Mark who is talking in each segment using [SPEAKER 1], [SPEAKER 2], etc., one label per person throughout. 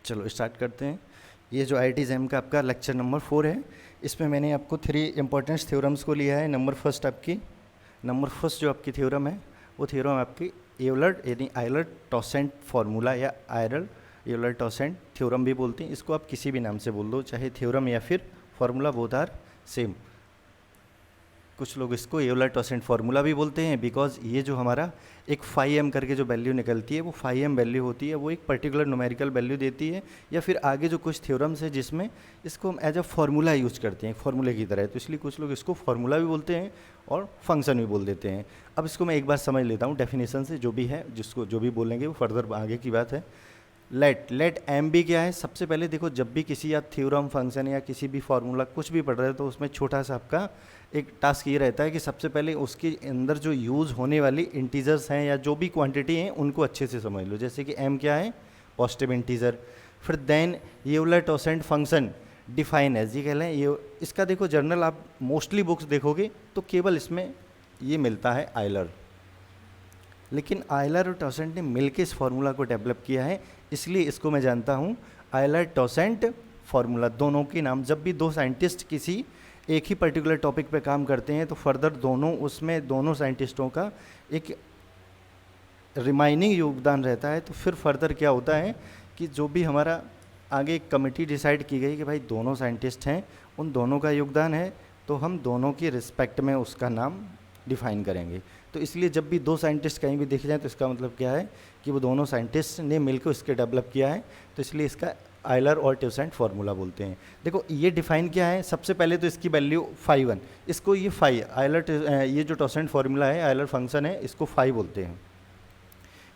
[SPEAKER 1] चलो स्टार्ट करते हैं। ये जो IIT JAM का आपका लेक्चर नंबर 4 है, इसमें मैंने आपको 3 इंपॉर्टेंट थ्योरम्स को लिया है। नंबर फर्स्ट जो आपकी थ्योरम है वो थ्योरम आपकी एवलर्ट यानी आयलर टॉसेंट फार्मूला या आयरल एवलर टॉसेंट थ्योरम भी बोलते हैं। इसको आप किसी भी नाम से बोल दो, चाहे थ्योरम या फिर फार्मूला, बोथ आर सेम। कुछ लोग इसको एवलर टॉसेंट फार्मूला भी बोलते हैं बिकॉज ये जो हमारा एक 5m करके जो वैल्यू निकलती है वो 5m वैल्यू होती है, वो एक पर्टिकुलर न्यूमेरिकल वैल्यू देती है। या फिर आगे जो कुछ थ्योरम्स है जिसमें इसको हम एज अ फार्मूला यूज करते हैं, फार्मूले की तरह, तो इसलिए कुछ लोग इसको फार्मूला भी बोलते हैं और फंक्शन भी बोल देते हैं। अब इसको मैं एक बार समझ लेता हूँ डेफिनेशन से, जो भी है जिसको जो भी बोलेंगे वो फर्दर आगे की बात है। लेट एम भी क्या है, सबसे पहले देखो जब भी किसी आप थ्योरम फंक्शन या किसी भी फार्मूला कुछ भी पढ़ रहे हो तो उसमें छोटा सा आपका एक टास्क ये रहता है कि सबसे पहले उसके अंदर जो यूज़ होने वाली इंटीजर्स हैं या जो भी क्वांटिटी हैं उनको अच्छे से समझ लो। जैसे कि एम क्या है, पॉजिटिव इंटीजर। फिर then Euler totient function define as, ये कह लें ये इसका देखो जर्नल आप मोस्टली बुक्स देखोगे तो केवल इसमें ये मिलता है आयलर, लेकिन आयलर और टॉसेंट ने मिलकर इस फार्मूला को डेवलप किया है, इसलिए इसको मैं जानता हूँ आयलर टॉसेंट फार्मूला। दोनों के नाम, जब भी दो साइंटिस्ट किसी एक ही पर्टिकुलर टॉपिक पे काम करते हैं तो फर्दर दोनों साइंटिस्टों का एक रिमाइनिंग योगदान रहता है। तो फिर फर्दर क्या होता है कि जो भी हमारा आगे एक कमेटी डिसाइड की गई कि भाई दोनों साइंटिस्ट हैं, उन दोनों का योगदान है, तो हम दोनों की रिस्पेक्ट में उसका नाम डिफाइन करेंगे। तो इसलिए जब भी दो साइंटिस्ट कहीं भी देखे जाए तो इसका मतलब क्या है कि वो दोनों साइंटिस्ट ने मिलकर इसके डेवलप किया है, तो इसलिए इसका आयलर और टॉसेंट फार्मूला बोलते हैं। देखो ये डिफाइन क्या है, सबसे पहले तो इसकी वैल्यू 5 इसको ये 5 ये जो टॉसेंट फार्मूला है, आयलर फंक्शन है, इसको 5 बोलते हैं।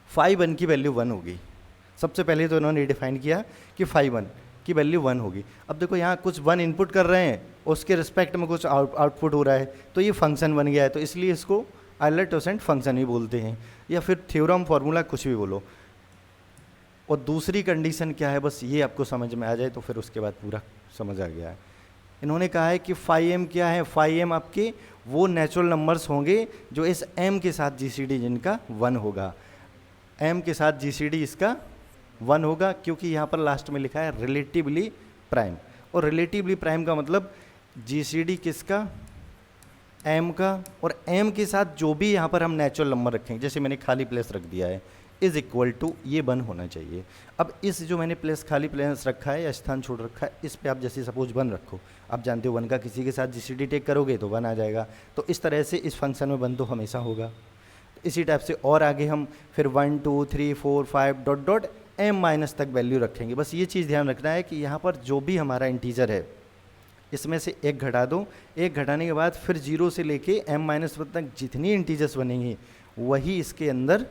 [SPEAKER 1] 5 की वैल्यू 1 होगी। सबसे पहले तो इन्होंने डिफाइन किया कि 5 की वैल्यू 1 होगी। अब देखो यहाँ कुछ 1 इनपुट कर रहे हैं, उसके रिस्पेक्ट में कुछ आउटपुट हो रहा है, तो ये फंक्शन बन गया है, तो इसलिए इसको आयलर टॉसेंट फंक्शन भी बोलते हैं, या फिर थ्योरम फार्मूला कुछ भी बोलो। और दूसरी कंडीशन क्या है, बस ये आपको समझ में आ जाए तो फिर उसके बाद पूरा समझ आ गया है। इन्होंने कहा है कि 5m क्या है, 5m आपके वो नेचुरल नंबर्स होंगे जो इस m के साथ GCD जिनका 1 होगा। m के साथ GCD इसका 1 होगा, क्योंकि यहाँ पर लास्ट में लिखा है रिलेटिवली प्राइम, और रिलेटिवली प्राइम का मतलब GCD किसका, m का, और m के साथ जो भी यहाँ पर हम नेचुरल नंबर रखेंगे, जैसे मैंने खाली प्लेस रख दिया है, इज इक्वल टू ये 1 होना चाहिए। अब इस जो मैंने खाली प्लेस रखा है या स्थान छोड़ रखा है, इस पे आप जैसे सपोज 1 रखो, आप जानते हो 1 का किसी के साथ GCD टेक करोगे तो 1 आ जाएगा, तो इस तरह से इस फंक्शन में 1 तो हमेशा होगा। इसी टाइप से और आगे हम फिर 1 2 3 4 5 डॉट डॉट m माइनस तक वैल्यू रखेंगे। बस ये चीज़ ध्यान रखना है कि यहाँ पर जो भी हमारा इंटीजर है इसमें से एक घटा दो, एक घटाने के बाद फिर 0 से लेके m-1 तक जितनी इंटीजर्स बनेंगी वही इसके अंदर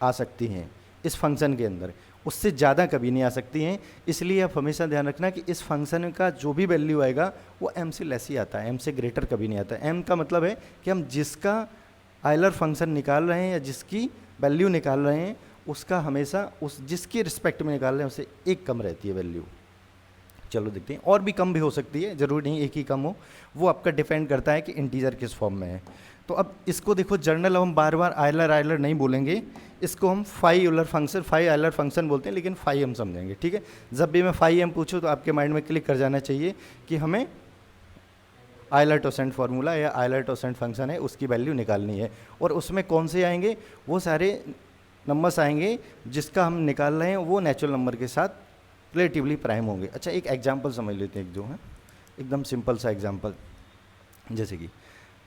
[SPEAKER 1] आ सकती हैं, इस फंक्शन के अंदर, उससे ज़्यादा कभी नहीं आ सकती हैं। इसलिए आप हमेशा ध्यान रखना कि इस फंक्शन का जो भी वैल्यू आएगा वो m से लेस ही आता है, m से ग्रेटर कभी नहीं आता है। m का मतलब है कि हम जिसका आयलर फंक्शन निकाल रहे हैं या जिसकी वैल्यू निकाल रहे हैं उसका हमेशा उस जिसकी रिस्पेक्ट में निकाल रहे हैं उससे एक कम रहती है वैल्यू। चलो देखते हैं, और भी कम भी हो सकती है, ज़रूरी नहीं एक ही कम हो, वो आपका डिपेंड करता है कि इंटीजर किस फॉर्म में है। तो अब इसको देखो जर्नल, हम बार बार आयलर नहीं बोलेंगे, इसको हम 5 आयलर फंक्शन बोलते हैं, लेकिन 5m समझेंगे, ठीक है। जब भी मैं 5m पूछूँ तो आपके माइंड में क्लिक कर जाना चाहिए कि हमें आयलर टॉसेंट फार्मूला या आयलर टॉसेंट फंक्शन है उसकी वैल्यू निकालनी है, और उसमें कौन से आएंगे, वो सारे नंबर्स आएंगे जिसका हम निकाल रहे हैं वो नेचुरल नंबर के साथ रिलेटिवली प्राइम होंगे। अच्छा एक एग्जांपल समझ लेते हैं, एक जो है एकदम सिंपल सा एग्जांपल, जैसे कि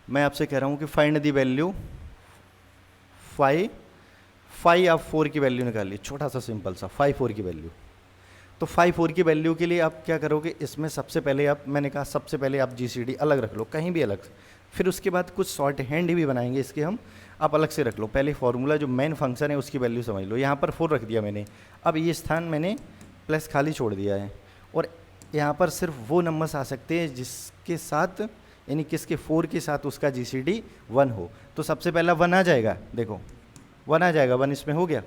[SPEAKER 1] मैं आपसे कह रहा हूँ कि फाइंड द वैल्यू 5 आप 4 की वैल्यू निकालिए, छोटा सा सिंपल सा 5 4 की वैल्यू। तो 5 4 की वैल्यू के लिए आप क्या करोगे, इसमें सबसे पहले मैंने कहा सबसे पहले आप GCD अलग रख लो, कहीं भी अलग, फिर उसके बाद कुछ शॉर्ट हैंड भी बनाएंगे इसके हम, आप अलग से रख लो। पहले फार्मूला जो मेन फंक्शन है उसकी वैल्यू समझ लो, यहाँ पर 4 रख दिया मैंने, अब ये स्थान मैंने प्लस खाली छोड़ दिया है, और यहाँ पर सिर्फ वो नंबर्स आ सकते हैं जिसके साथ, यानी किसके 4 के साथ उसका GCD 1 हो। तो सबसे पहला 1 आ जाएगा, देखो 1 आ जाएगा, 1 इसमें हो गया,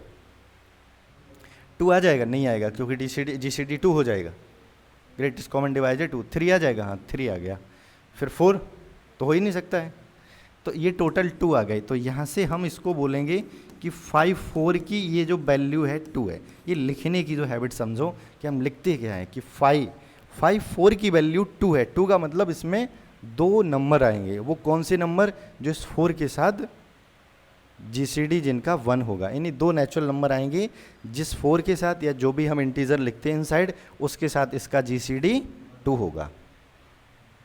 [SPEAKER 1] 2 आ जाएगा, नहीं आएगा क्योंकि GCD 2 हो जाएगा, ग्रेटेस्ट कॉमन डिवाइजर 2, 3 आ जाएगा, हाँ 3 आ गया, फिर 4 तो हो ही नहीं सकता है। तो ये टोटल 2 आ गए। तो यहाँ से हम इसको बोलेंगे कि 5 4 की ये जो वैल्यू है 2 है। ये लिखने की जो हैबिट समझो कि हम लिखते क्या है कि 5 4 की वैल्यू 2 है। 2 का मतलब इसमें 2 नंबर आएंगे। वो कौन से नंबर? जो इस 4 के साथ जीसीडी जिनका 1 होगा, यानी 2 नेचुरल नंबर आएंगे जिस 4 के साथ या जो भी हम इंटीजर लिखते हैं इनसाइड उसके साथ इसका जीसीडी 2 होगा,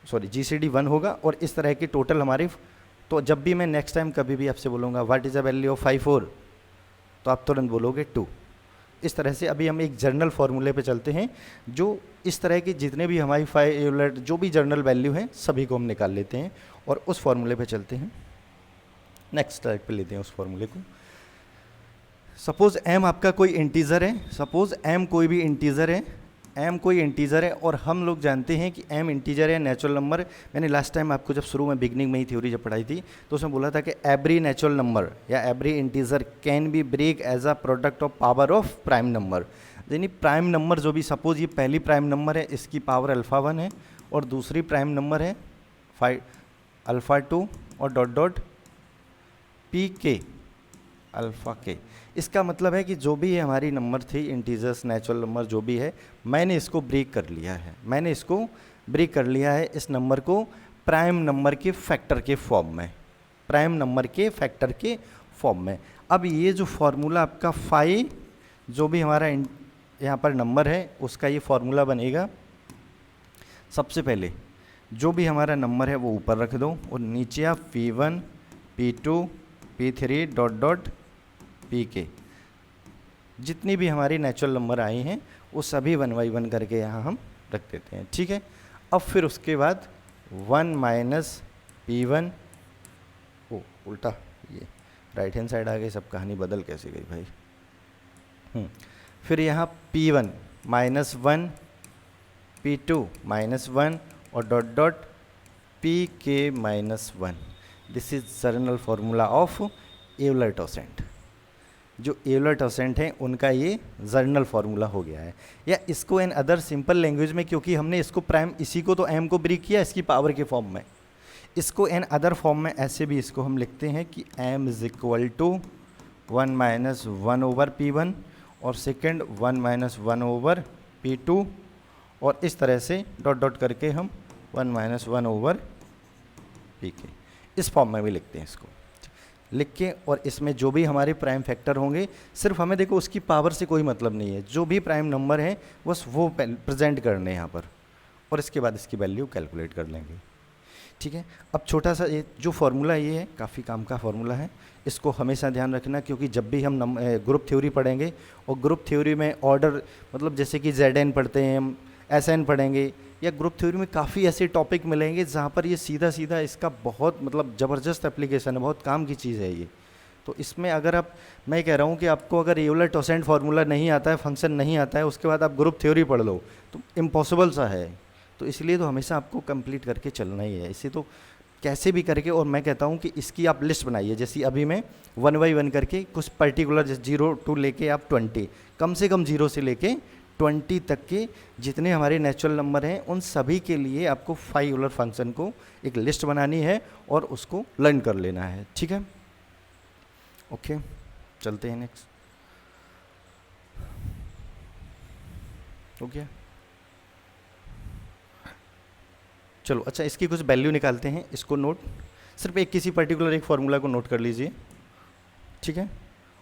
[SPEAKER 1] सॉरी जीसीडी 1 होगा। और इस तरह की टोटल हमारी, तो जब भी मैं नेक्स्ट टाइम कभी भी आपसे बोलूँगा what is the value of 5 4, तो आप तुरंत बोलोगे 2। इस तरह से अभी हम एक जर्नल फार्मूले पे चलते हैं जो इस तरह की जितने भी हमारी 5 जो भी जर्नल वैल्यू हैं सभी को हम निकाल लेते हैं और उस फार्मूले पे चलते हैं। नेक्स्ट स्लाइड पे लेते हैं उस फार्मूले को। सपोज m आपका कोई इंटीजर है, सपोज m कोई भी इंटीजर है, m कोई इंटीजर है और हम लोग जानते हैं कि m इंटीजर है, नेचुरल नंबर। मैंने लास्ट टाइम आपको जब शुरू में बिगनिंग में ही थ्योरी जब पढ़ाई थी तो उसमें बोला था कि एवरी नेचुरल नंबर या every integer can be break as a product of power of prime number. यानी प्राइम नंबर जो भी, सपोज ये पहली प्राइम नंबर है, इसकी पावर अल्फ़ा 1 है और दूसरी प्राइम नंबर है अल्फ़ा 2 और डॉट डॉट पी के अल्फ़ा के। इसका मतलब है कि जो भी हमारी नंबर थी इंटीजर्स नेचुरल नंबर जो भी है, मैंने इसको ब्रेक कर लिया है, मैंने इसको ब्रेक कर लिया है इस नंबर को प्राइम नंबर के फैक्टर के फॉर्म में, प्राइम नंबर के फैक्टर के फॉर्म में। अब ये जो फार्मूला आपका 5 जो भी हमारा यहाँ पर नंबर है उसका ये फार्मूला बनेगा। सबसे पहले जो भी हमारा नंबर है वो ऊपर रख दो और नीचे आप P1 P2 P3 dot dot P के जितनी भी हमारी नेचुरल नंबर आई हैं वो सभी 1 बाई 1 करके यहाँ हम रख देते हैं, ठीक है। अब फिर उसके बाद 1 माइनस P1, ओ उल्टा, ये राइट हैंड साइड आ गई, सब कहानी बदल कैसे गई भाई। फिर यहाँ P1 माइनस 1 P2 माइनस 1 और dot dot P K minus 1। This is general formula of Euler totient. जो एवलर-टॉसेंट हैं उनका ये जर्नल फार्मूला हो गया है। या इसको इन अदर सिंपल लैंग्वेज में, क्योंकि हमने इसको प्राइम इसी को तो m को ब्रेक किया इसकी पावर के फॉर्म में, इसको इन अदर फॉर्म में ऐसे भी इसको हम लिखते हैं कि m is equal to 1 minus 1 over P1 और सेकेंड 1 माइनस 1 ओवर P2 और इस तरह से डॉट डॉट करके हम 1 माइनस 1 ओवर पी के इस फॉर्म में भी लिखते हैं इसको लिख के। और इसमें जो भी हमारे प्राइम फैक्टर होंगे, सिर्फ हमें देखो उसकी पावर से कोई मतलब नहीं है, जो भी प्राइम नंबर है बस वो प्रेजेंट करने हैं यहाँ पर और इसके बाद इसकी वैल्यू कैलकुलेट कर लेंगे, ठीक है। अब छोटा सा ये जो फार्मूला ये है काफ़ी काम का फार्मूला है, इसको हमेशा ध्यान रखना, क्योंकि जब भी हम ग्रुप थ्योरी पढ़ेंगे और ग्रुप थ्योरी में ऑर्डर मतलब जैसे कि ZN पढ़ते हैं हम, SN पढ़ेंगे, या ग्रुप थ्योरी में काफ़ी ऐसे टॉपिक मिलेंगे जहाँ पर ये सीधा सीधा इसका बहुत मतलब ज़बरदस्त एप्लीकेशन है, बहुत काम की चीज़ है ये। तो इसमें अगर आप, मैं कह रहा हूँ कि आपको अगर एवलर-टॉसेंट फार्मूला नहीं आता है, फंक्शन नहीं आता है, उसके बाद आप ग्रुप थ्योरी पढ़ लो तो इम्पॉसिबल सा है। तो इसलिए तो हमेशा आपको कंप्लीट करके चलना ही है, इसे तो कैसे भी करके। और मैं कहता हूँ कि इसकी आप लिस्ट बनाइए, जैसे अभी मैं 1 बाई 1 करके कुछ पर्टिकुलर, जैसे 0 to लेके आप 20, कम से कम 0 से लेके 20 तक के जितने हमारे नेचुरल नंबर हैं उन सभी के लिए आपको 5 यूलर फंक्शन को एक लिस्ट बनानी है और उसको लर्न कर लेना है, ठीक है। ओके, चलते हैं नेक्स्ट। हो गया, चलो अच्छा, इसकी कुछ वैल्यू निकालते हैं, इसको नोट, सिर्फ एक किसी पर्टिकुलर एक फार्मूला को नोट कर लीजिए, ठीक है।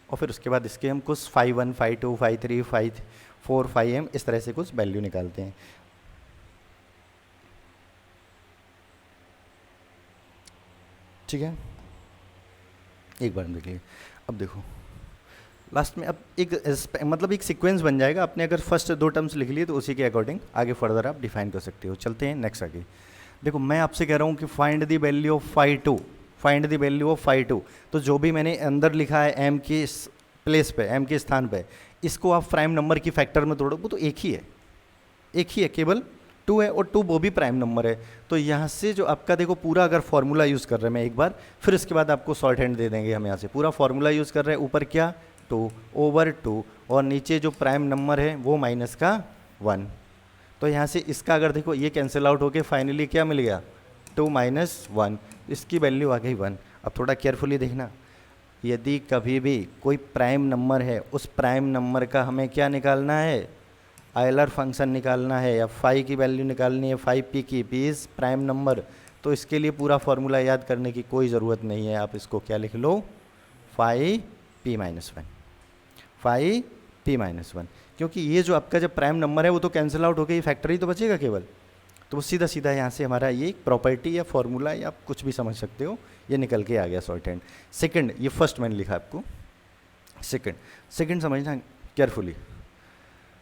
[SPEAKER 1] और फिर उसके बाद इसके हम कुछ 5 1 5 2 5 3 5 4 5m इस तरह से कुछ वैल्यू निकालते हैं, ठीक है। एक बार देखिए, अब देखो लास्ट में अब एक मतलब एक सीक्वेंस बन जाएगा। आपने अगर फर्स्ट 2 टर्म्स लिख लिए तो उसी के अकॉर्डिंग आगे फर्दर आप डिफाइन कर सकते हो। चलते हैं नेक्स्ट आगे। देखो मैं आपसे कह रहा हूँ कि find the value of 5 2, find the value of 5 2। तो जो भी मैंने अंदर लिखा है m के प्लेस पे, m के स्थान पे, इसको आप प्राइम नंबर की फैक्टर में तोड़ो, वो तो एक ही है, एक ही है, केवल 2 है और 2 वो भी प्राइम नंबर है। तो यहाँ से जो आपका देखो पूरा अगर फॉर्मूला यूज़ कर रहे हैं, मैं एक बार फिर इसके बाद आपको शॉर्ट हैंड दे देंगे, हम यहाँ से पूरा फॉर्मूला यूज़ कर रहे हैं। ऊपर क्या 2 ओवर 2 और नीचे जो प्राइम नंबर है वो माइनस का 1। तो यहाँ से इसका अगर देखो ये कैंसिल आउट होके फाइनली क्या मिल गया 2 माइनस 1, इसकी वैल्यू आ गई 1। अब थोड़ा केयरफुली देखना, यदि कभी भी कोई प्राइम नंबर है, उस प्राइम नंबर का हमें क्या निकालना है, आयलर फंक्शन निकालना है या फाई की वैल्यू निकालनी है, फाई पी की, पी इज प्राइम नंबर, तो इसके लिए पूरा फॉर्मूला याद करने की कोई ज़रूरत नहीं है। आप इसको क्या लिख लो, phi P minus one, phi P minus one, क्योंकि ये जो आपका जब प्राइम नंबर है वो तो कैंसिल आउट हो गई, फैक्टर ही तो बचेगा केवल, तो वो सीधा सीधा यहाँ से हमारा ये प्रॉपर्टी या फॉर्मूला या आप कुछ भी समझ सकते हो, ये निकल के आ गया शॉर्ट हैंड। सेकंड, ये फर्स्ट मैंने लिखा आपको, सेकंड समझना केयरफुली।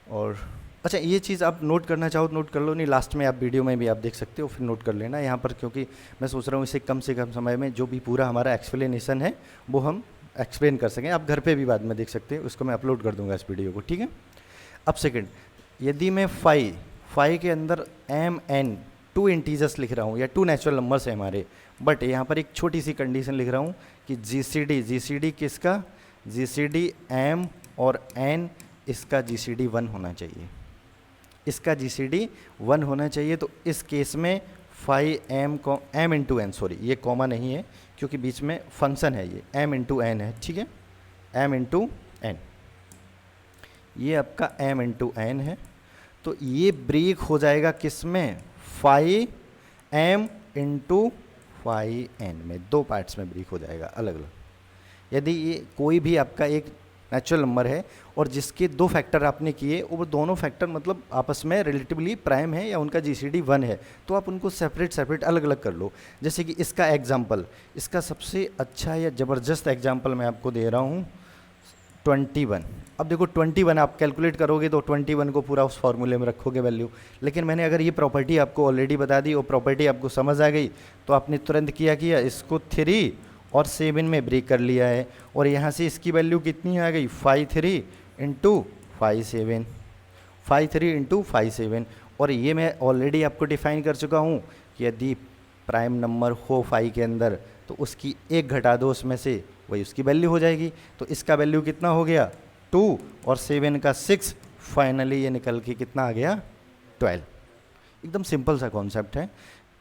[SPEAKER 1] और अच्छा, ये चीज़ आप नोट करना चाहो तो नोट कर लो, नहीं लास्ट में आप वीडियो में भी आप देख सकते हो, फिर नोट कर लेना यहाँ पर, क्योंकि मैं सोच रहा हूँ इसे कम से कम समय में जो भी पूरा हमारा एक्सप्लेनेशन है वो हम एक्सप्लेन कर सकें। आप घर पे भी बाद में देख सकते हो, उसको मैं अपलोड कर दूंगा इस वीडियो को, ठीक है। अब सेकंड, यदि मैं फाई के अंदर एम एन 2 इंटीजर्स लिख रहा हूँ या 2 नेचुरल नंबर्स है हमारे, बट यहाँ पर एक छोटी सी कंडीशन लिख रहा हूँ कि जीसीडी किसका, जीसीडी एम और एन, इसका जीसीडी 1 होना चाहिए, इसका जीसीडी 1 होना चाहिए। तो इस केस में phi m into n, sorry ये कॉमा नहीं है क्योंकि बीच में फंक्शन है, ये एम इंटू एन है, ठीक है, एम इंटू एन, ये आपका एम इंटू एन है। तो ये ब्रेक हो जाएगा किस में, phi m into phi n में, 2 पार्ट्स में ब्रेक हो जाएगा अलग अलग। यदि ये कोई भी आपका एक नेचुरल नंबर है और जिसके 2 फैक्टर आपने किए, वो दोनों फैक्टर मतलब आपस में रिलेटिवली प्राइम है या उनका जीसीडी 1 है, तो आप उनको सेपरेट अलग अलग कर लो। जैसे कि इसका एग्जाम्पल, इसका सबसे अच्छा या ज़बरदस्त एग्जाम्पल मैं आपको दे रहा हूँ 21। अब देखो 21 आप कैलकुलेट करोगे तो 21 को पूरा उस फॉर्मूले में रखोगे वैल्यू, लेकिन मैंने अगर ये प्रॉपर्टी आपको ऑलरेडी बता दी और प्रॉपर्टी आपको समझ आ गई, तो आपने तुरंत किया इसको 3 और 7 में ब्रेक कर लिया है, और यहाँ से इसकी वैल्यू कितनी आ गई, 5 इंटू 5 इंटू 5 और ये मैं ऑलरेडी आपको डिफाइन कर चुका हूँ कि यदि प्राइम नंबर हो फाई के अंदर तो उसकी 1 घटा दो उसमें से, वही उसकी वैल्यू हो जाएगी। तो इसका वैल्यू कितना हो गया, 2 और 7 का 6, फाइनली ये निकल के कितना आ गया, 12। एकदम सिंपल सा कॉन्सेप्ट है।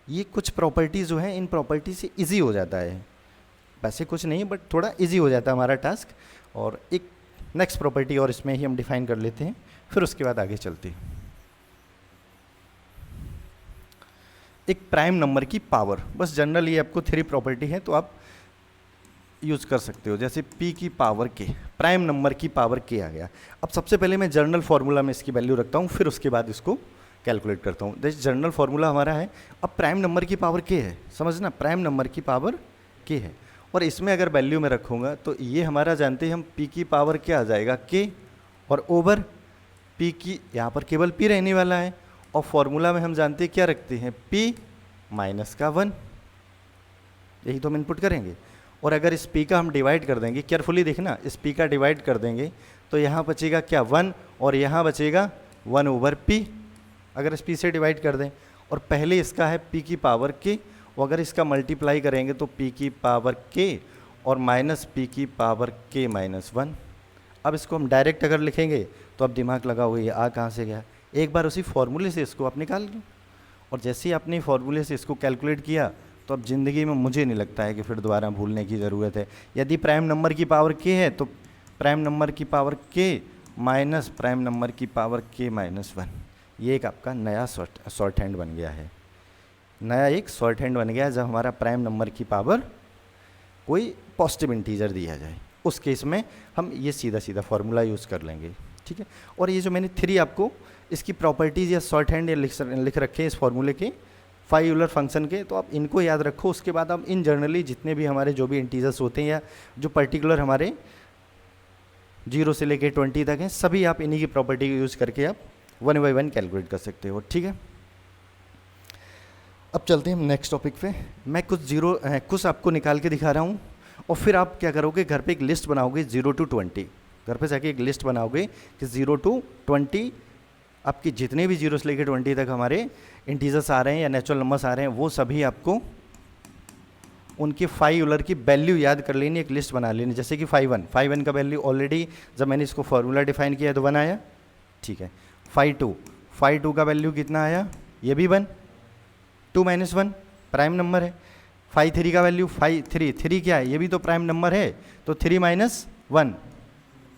[SPEAKER 1] ये कुछ प्रॉपर्टीज़ जो हैं, इन प्रॉपर्टी से ईजी हो जाता है, वैसे कुछ नहीं बट थोड़ा इजी हो जाता है हमारा टास्क। और एक नेक्स्ट प्रॉपर्टी और इसमें ही हम डिफाइन कर लेते हैं, फिर उसके बाद आगे चलते हैं। एक प्राइम नंबर की पावर, बस जनरल ये आपको 3 प्रॉपर्टी है तो आप यूज़ कर सकते हो। जैसे p की पावर k, प्राइम नंबर की पावर k आ गया। अब सबसे पहले मैं जर्नल फार्मूला में इसकी वैल्यू रखता हूँ, फिर उसके बाद इसको कैलकुलेट करता हूँ। जैसे जर्नल फार्मूला हमारा है, अब प्राइम नंबर की पावर k है, समझना प्राइम नंबर की पावर k है, और इसमें अगर वैल्यू में रखूँगा तो ये हमारा जानते हैं हम p की पावर क्या आ जाएगा k, और ओवर p की यहाँ पर केवल p रहने वाला है, और फॉर्मूला में हम जानते हैं क्या रखते हैं, p माइनस का 1, यही तो हम इनपुट करेंगे। और अगर इस p का हम डिवाइड कर देंगे, केयरफुली देखना, इस p का डिवाइड कर देंगे तो यहाँ बचेगा क्या 1, और यहाँ बचेगा 1 ओवर p। अगर इस p से डिवाइड कर दें, और पहले इसका है p की पावर k, और अगर इसका मल्टीप्लाई करेंगे तो p की पावर k और माइनस p की पावर k माइनस 1। अब इसको हम डायरेक्ट अगर लिखेंगे तो अब दिमाग लगाओ ये आ कहाँ से गया, एक बार उसी फॉर्मूले से इसको आप निकाल लो, और जैसे ही आपने फॉर्मूले से इसको कैलकुलेट किया तो अब ज़िंदगी में मुझे नहीं लगता है कि फिर दोबारा भूलने की ज़रूरत है। यदि प्राइम नंबर की पावर k है तो प्राइम नंबर की power k minus prime number की पावर k माइनस 1, ये एक आपका नया शॉर्ट हैंड बन गया है, नया एक शॉर्ट हैंड बन गया। जब हमारा प्राइम नंबर की पावर कोई पॉजिटिव इंटीजर दिया जाए, उस केस में हम ये सीधा सीधा फार्मूला यूज़ कर लेंगे, ठीक है। और ये जो मैंने 3 आपको इसकी प्रॉपर्टीज़ या शॉर्ट हैंड लिख रखे हैं इस फार्मूले के, फाई यूलर फंक्शन के, तो आप इनको याद रखो। उसके बाद आप इन जनरली जितने भी हमारे जो भी इंटीजर्स होते हैं या जो पर्टिकुलर हमारे 0 से लेके 20 तक हैं, सभी आप इन्हीं की प्रॉपर्टी यूज़ करके आप 1 बाई 1 कैलकुलेट कर सकते हो, ठीक है। अब चलते हैं हम नेक्स्ट टॉपिक पे। मैं कुछ आपको निकाल के दिखा रहा हूँ, और फिर आप क्या करोगे, घर पे एक लिस्ट बनाओगे 0 to 20, घर पे जाके एक लिस्ट बनाओगे कि 0 to 20 आपकी जितने भी 0 से लेकर 20 तक हमारे इंटीजर्स आ रहे हैं या नेचुरल नंबर्स आ रहे हैं, वो सभी आपको उनके फाई यूलर की वैल्यू याद कर लेनी, एक लिस्ट बना लेनी। जैसे कि 5 का वैल्यू ऑलरेडी जब मैंने इसको फार्मूला डिफाइन किया तो 1 आया, ठीक है। 5 का वैल्यू कितना आया, ये भी 1, 2 माइनस 1 प्राइम नंबर है। फाइव थ्री का वैल्यू, फाइव थ्री, थ्री क्या है, ये भी तो प्राइम नंबर है, तो थ्री माइनस वन,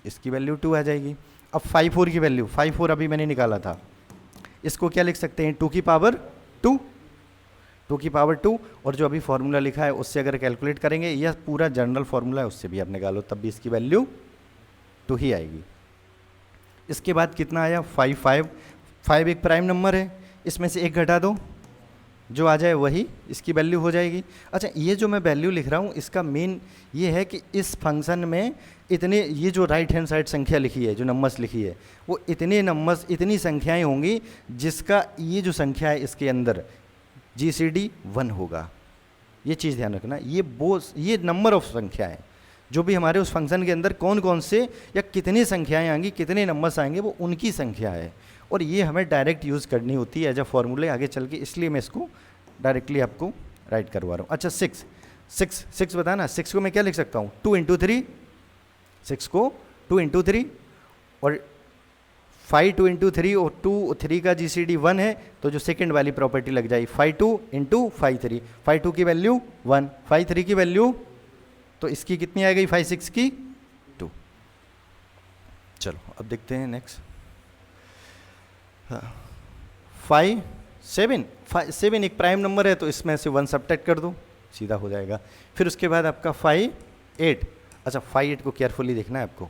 [SPEAKER 1] इसकी वैल्यू टू आ जाएगी। अब फाइव फोर की वैल्यू, फाइव फोर अभी मैंने निकाला था, इसको क्या लिख सकते हैं, टू की पावर टू, टू की पावर टू, और जो अभी फॉर्मूला लिखा है उससे अगर कैलकुलेट करेंगे, यह पूरा जनरल फॉर्मूला है उससे भी आप निकालो, तब भी इसकी वैल्यू टू ही आएगी। इसके बाद कितना आया, फाइव, फाइव, फाइव एक प्राइम नंबर है, इसमें से एक घटा दो, जो आ जाए वही इसकी वैल्यू हो जाएगी। अच्छा, ये जो मैं वैल्यू लिख रहा हूँ इसका मेन ये है कि इस फंक्शन में इतने, ये जो राइट हैंड साइड संख्या लिखी है, जो नंबर्स लिखी है, वो इतने नंबर्स, इतनी संख्याएं होंगी जिसका ये जो संख्या है इसके अंदर GCD 1 होगा। ये चीज़ ध्यान रखना, ये नंबर ऑफ संख्या है, जो भी हमारे उस फंक्शन के अंदर कौन कौन से या कितनी संख्याएं आएंगी, कितने नंबर्स आएंगे, वो उनकी संख्या है, और ये हमें डायरेक्ट यूज़ करनी होती है एज अ फॉर्मूले आगे चल के, इसलिए मैं इसको डायरेक्टली आपको राइट करवा रहा हूँ। अच्छा, सिक्स, सिक्स, सिक्स बताना, सिक्स को मैं क्या लिख सकता हूँ, टू इंटू थ्री, सिक्स को टू इंटू थ्री, और फाइव टू इंटू थ्री, और टू थ्री का GCD 1 है, तो जो सेकेंड वाली प्रॉपर्टी लग जाएगी, five two into five three, five two की वैल्यू वन, फाइव थ्री की वैल्यू, तो इसकी कितनी आ गई, फाइव सिक्स की टू। चलो अब देखते हैं नेक्स्ट, फाइव सेवन, सेवन एक प्राइम नंबर है, तो इसमें से वन सब्ट्रैक्ट कर दो, सीधा हो जाएगा। फिर उसके बाद आपका फाइव एट, अच्छा फाइव एट को केयरफुली देखना है आपको,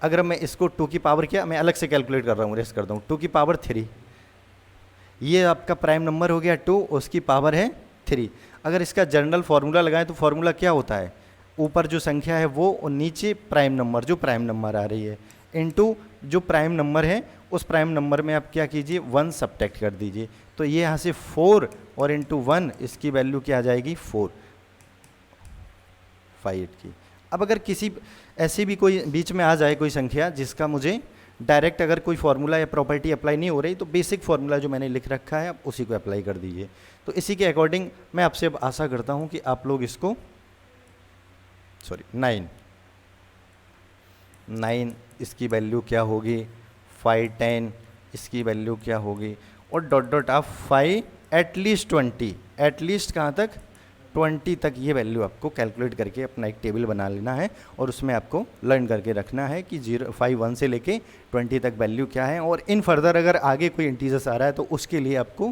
[SPEAKER 1] अगर मैं इसको टू की पावर, क्या मैं अलग से कैलकुलेट कर रहा हूँ, रेस्ट करता हूँ, टू की पावर थ्री, ये आपका प्राइम नंबर हो गया टू, उसकी पावर है थ्री। अगर इसका जनरल फार्मूला लगाएं तो फार्मूला क्या होता है, ऊपर जो संख्या है वो, और नीचे प्राइम नंबर, जो प्राइम नंबर आ रही है, इनटू जो प्राइम नंबर है, उस प्राइम नंबर में आप क्या कीजिए, वन सब्ट्रैक्ट कर दीजिए, तो ये यहाँ से फोर, और इंटू वन, इसकी वैल्यू क्या आ जाएगी, फोर, फाइव एट की। अब अगर किसी ऐसी भी कोई बीच में आ जाए कोई संख्या जिसका मुझे डायरेक्ट अगर कोई फार्मूला या प्रॉपर्टी अप्लाई नहीं हो रही, तो बेसिक फार्मूला जो मैंने लिख रखा है आप उसी को अप्लाई कर दीजिए। तो इसी के अकॉर्डिंग मैं आपसे अब आशा करता हूँ कि आप लोग इसको, सॉरी, नाइन, नाइन इसकी वैल्यू क्या होगी, फाइव टेन इसकी वैल्यू क्या होगी, और डॉट डॉट आप फाइव एटलीस्ट ट्वेंटी, एटलीस्ट कहाँ तक, 20 तक ये वैल्यू आपको कैलकुलेट करके अपना एक टेबल बना लेना है, और उसमें आपको लर्न करके रखना है कि 1 से लेके 20 तक वैल्यू क्या है, और इन फर्दर अगर आगे कोई इंटीजर्स आ रहा है तो उसके लिए आपको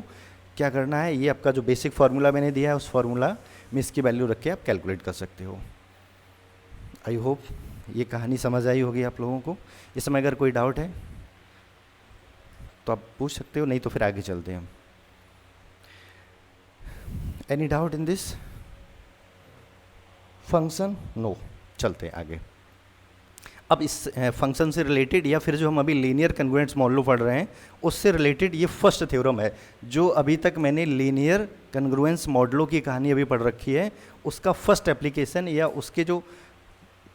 [SPEAKER 1] क्या करना है, ये आपका जो बेसिक फार्मूला मैंने दिया है उस फार्मूला में इसकी वैल्यू रख के आप कैलकुलेट कर सकते हो। आई होप ये कहानी समझ आई होगी आप लोगों को। इसमें अगर कोई डाउट है तो आप पूछ सकते हो, नहीं तो फिर आगे चलते हैं हम। Any doubt in this function? No, चलते हैं आगे। अब इस फंक्शन से रिलेटेड या फिर जो हम अभी लीनियर कन्ग्रुएंस मॉडल पढ़ रहे हैं उससे रिलेटेड ये फर्स्ट थ्योरम है, जो अभी तक मैंने लीनियर कन्ग्रुएंस मॉडलों की कहानी अभी पढ़ रखी है, उसका फर्स्ट एप्लीकेशन या उसके जो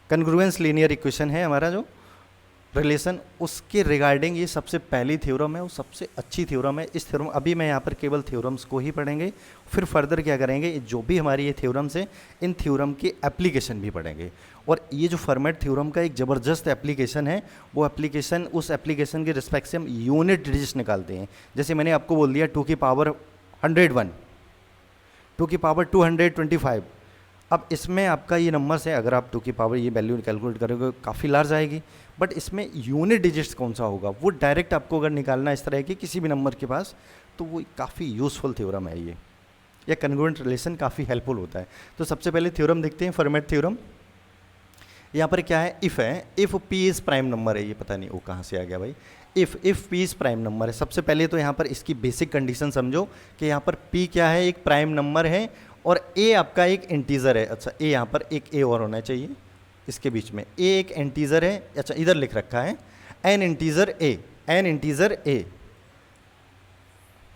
[SPEAKER 1] कन्ग्रुएंस लीनियर इक्वेशन है हमारा जो रिलेशन, उसके रिगार्डिंग ये सबसे पहली थ्योरम है और सबसे अच्छी थ्योरम है। इस थ्योरम, अभी मैं यहाँ पर केवल थ्योरम्स को ही पढ़ेंगे, फिर फर्दर क्या करेंगे, जो भी हमारी ये थ्योरम्स है इन थ्योरम की एप्लीकेशन भी पढ़ेंगे। और ये जो फॉर्मेट थ्योरम का एक ज़बरदस्त एप्लीकेशन है, वो एप्लीकेशन, उस एप्लीकेशन के रिस्पेक्ट से हम यूनिट डिजिट्स निकालते हैं। जैसे मैंने आपको बोल दिया 2 की पावर 101, 2 की पावर 225। अब इसमें आपका ये नंबर्स है, अगर आप 2 की पावर ये वैल्यू कैलकुलेट करोगे काफ़ी लार्ज आएगी, बट इसमें यूनिट डिजिट्स कौन सा होगा वो डायरेक्ट आपको अगर निकालना इस तरह के किसी भी नंबर के पास, तो वो काफ़ी यूज़फुल थ्योरम है ये, या कन्ग्रुएंट रिलेशन काफ़ी हेल्पफुल होता है। तो सबसे पहले थ्योरम देखते हैं, फॉर्मेट थ्योरम। यहाँ पर क्या है, इफ़ है, if P is prime number है, ये पता नहीं वो कहाँ से आ गया भाई, if P is prime number है। सबसे पहले तो यहाँ पर इसकी बेसिक कंडीशन समझो कि यहाँ पर पी क्या है, एक प्राइम नंबर है और ए आपका एक इंटीजर है। अच्छा, ए यहाँ पर एक ए और होना चाहिए इसके बीच में, ए एक इंटीजर है। अच्छा, इधर लिख रखा है an integer A, an integer A,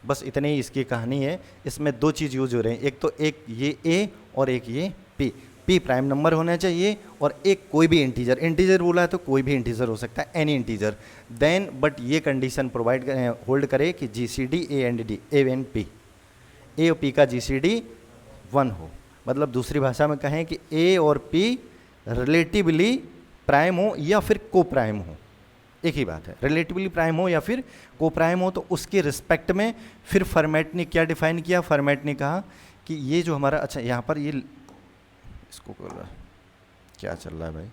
[SPEAKER 1] बस इतने ही इसकी कहानी है। इसमें दो चीज़ यूज हो रहे हैं, एक तो एक ये ए और एक ये पी। पी प्राइम नंबर होना चाहिए और एक कोई भी इंटीजर, इंटीजर बोला है तो कोई भी इंटीजर हो सकता है, एनी इंटीजर। देन बट ये कंडीशन प्रोवाइड होल्ड करे कि GCD A and D, A and P, A और पी का GCD 1 हो। मतलब दूसरी भाषा में कहें कि ए और पी रिलेटिवली प्राइम हो या फिर को प्राइम हो, एक ही बात है, रिलेटिवली प्राइम हो या फिर को प्राइम हो। तो उसके रिस्पेक्ट में फिर फॉर्मेट ने क्या डिफाइन किया, फॉर्मेट ने कहा कि ये जो हमारा, अच्छा यहाँ पर ये इसको क्या चल रहा है भाई,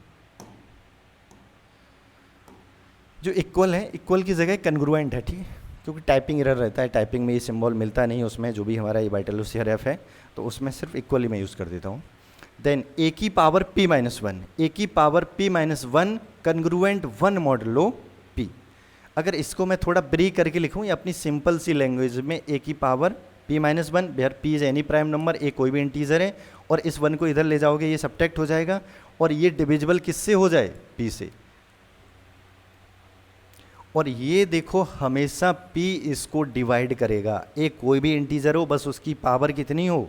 [SPEAKER 1] जो इक्वल है, इक्वल की जगह कन्ग्रुएंट है, ठीक है, क्योंकि टाइपिंग एरर रहता है, टाइपिंग में ये सिंबल मिलता नहीं उसमें, जो भी हमारा ये वाइटलोसियर एफ है, तो उसमें सिर्फ इक्वली मैं यूज़ कर देता हूँ। देन ए की पावर p माइनस वन, ए की power p minus one congruent one modulo p। अगर इसको मैं थोड़ा ब्रीक करके लिखूँ या अपनी सिंपल सी लैंग्वेज में, ए की power p minus one, where p is any prime number, A कोई भी इंटीजर है, और इस वन को इधर ले जाओगे ये सब्ट्रैक्ट हो जाएगा, और ये डिविजिबल किससे हो जाए, p से। और ये देखो हमेशा p इसको डिवाइड करेगा, एक कोई भी इंटीजर हो, बस उसकी पावर कितनी हो,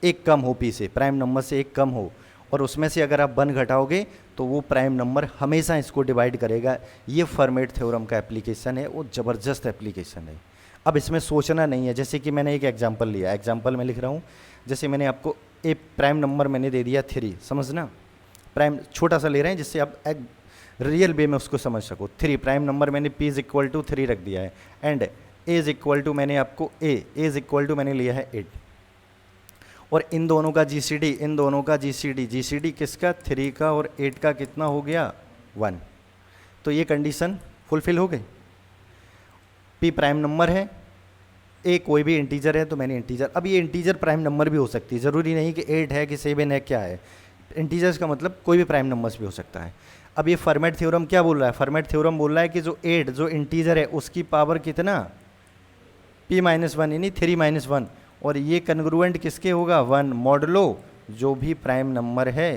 [SPEAKER 1] एक कम हो p से, प्राइम नंबर से एक कम हो, और उसमें से अगर आप 1 घटाओगे तो वो प्राइम नंबर हमेशा इसको डिवाइड करेगा। ये फर्मेट थ्योरम का एप्लीकेशन है, वो ज़बरदस्त एप्लीकेशन है। अब इसमें सोचना नहीं है, जैसे कि मैंने एक एग्जांपल लिया, एग्जांपल में लिख रहा हूँ, जैसे मैंने आपको एक प्राइम नंबर मैंने दे दिया 3, समझना, प्राइम छोटा सा ले रहे हैं जिससे आप एक रियल वे में उसको समझ सको। 3 प्राइम नंबर मैंने p इज इक्वल टू 3 रख दिया है, and a is equal to मैंने आपको a इज इक्वल टू मैंने लिया है 8, और इन दोनों का GCD, इन दोनों का GCD किसका, 3 का और 8 का कितना हो गया, 1। तो ये कंडीशन फुलफिल हो गई। p प्राइम नंबर है, a कोई भी इंटीजर है, तो मैंने इंटीजर, अब ये इंटीजर प्राइम नंबर भी हो सकती है, ज़रूरी नहीं कि 8 है कि 7 है, क्या है, इंटीजर्स का मतलब कोई भी प्राइम नंबर्स भी हो सकता है। अब ये फर्मेट थ्योरम क्या बोल रहा है, फर्मेट थ्योरम बोल रहा है कि जो 8 जो इंटीजर है उसकी पावर कितना, p माइनस वन, यानी 3 माइनस वन, और ये कन्ग्रुएंट किसके होगा, 1 मॉडलो जो भी प्राइम नंबर है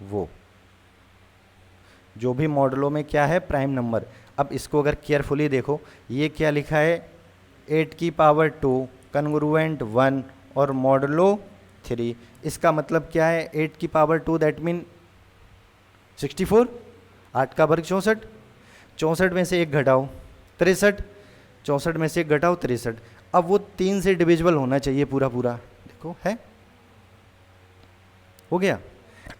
[SPEAKER 1] वो, जो भी मॉडलो में क्या है, प्राइम नंबर। अब इसको अगर केयरफुली देखो, ये क्या लिखा है, 8 की पावर 2 कन्ग्रुएंट 1 और मॉडलो 3, इसका मतलब क्या है, 8 की पावर 2 दैट मीन 64, 8 का वर्ग 64, 64 में से 1 घटाओ 63, 64 में से 1 घटाओ 63, अब वो 3 से डिविजिबल होना चाहिए पूरा पूरा, देखो है, हो गया।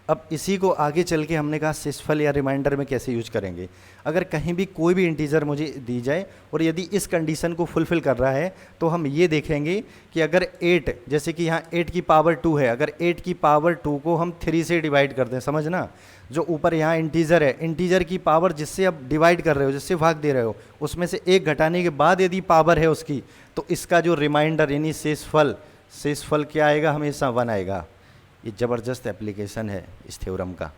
[SPEAKER 1] अब इसी को आगे चल के हमने कहा शेषफल या रिमाइंडर में कैसे यूज करेंगे। अगर कहीं भी कोई भी इंटीजर मुझे दी जाए और यदि इस कंडीशन को फुलफिल कर रहा है, तो हम ये देखेंगे कि अगर 8, जैसे कि यहाँ 8 की पावर 2 है, अगर 8 की पावर 2 को हम 3 से डिवाइड कर दें, समझना, जो ऊपर यहाँ इंटीजर है, इंटीजर की पावर जिससे आप डिवाइड कर रहे हो, जिससे भाग दे रहे हो, उसमें से 1 घटाने के बाद यदि पावर है उसकी, तो इसका जो रिमाइंडर यानी शेषफल क्या आएगा, हमेशा 1 आएगा। ये ज़बरदस्त एप्लीकेशन है इस थ्योरम का।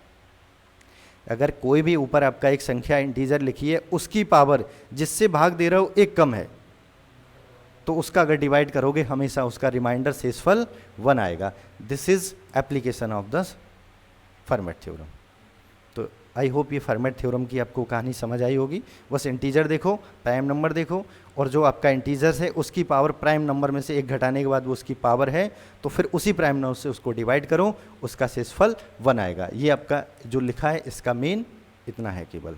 [SPEAKER 1] अगर कोई भी ऊपर आपका एक संख्या इंटीजर लिखी है, उसकी पावर जिससे भाग दे रहे हो 1 कम है, तो उसका अगर डिवाइड करोगे हमेशा उसका रिमाइंडर शेषफल 1 आएगा। This is application of the format theorem. तो आई होप ये फर्मेट थ्योरम की आपको कहानी समझ आई होगी। बस इंटीजर देखो, प्राइम नंबर देखो, और जो आपका इंटीजर्स है उसकी पावर प्राइम नंबर में से 1 घटाने के बाद वो उसकी पावर है, तो फिर उसी प्राइम नंबर से उसको डिवाइड करो, उसका शेषफल 1 आएगा। ये आपका जो लिखा है इसका मेन इतना है केवल,